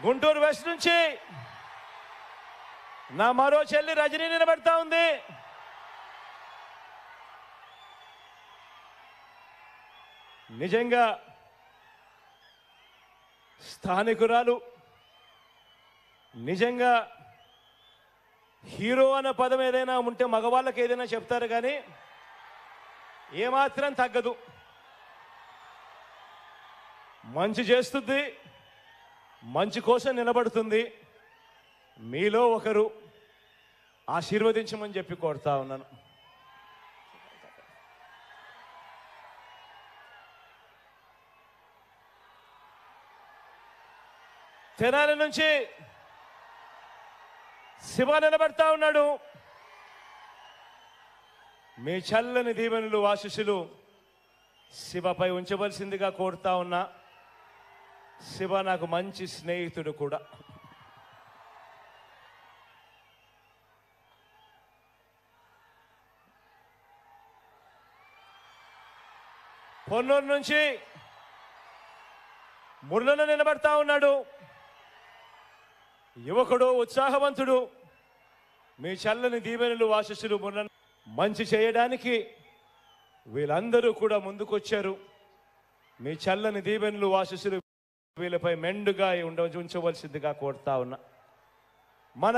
Guntur west నుంచి నా మరో చెల్లి రజనీ నిలబడతా ఉంది. నిజంగా స్థానికురాలు, నిజంగా హీరో అన్న పదం ఏదైనా ఉంటే మగవాళ్ళకి ఏదైనా చెప్తారు, కానీ ఏమాత్రం తగ్గదు. మంచి చేస్తుంది, మంచి కోసం నిలబడుతుంది. మీలో ఒకరు ఆశీర్వదించమని చెప్పి కోరుతా ఉన్నాను. తెనాలి నుంచి శివ నిలబడతా ఉన్నాడు. మీ చల్లని దీవెనలు ఆశీస్సులు శివపై ఉంచవలసిందిగా కోరుతా ఉన్నా. శివ నాకు మంచి స్నేహితుడు కూడా. పొన్నూరు నుంచి మురళన నిలబడతా ఉన్నాడు. యువకుడు, ఉత్సాహవంతుడు. మీ చల్లని దీవెనలు ఆశీస్సులు మురళన మంచి చేయడానికి వీళ్ళందరూ కూడా ముందుకొచ్చారు. మీ చల్లని దీవెనలు ఆశీస్సులు వీళ్ళపై మెండుగా ఉంచవలసిందిగా కోరుతా ఉన్నా. మన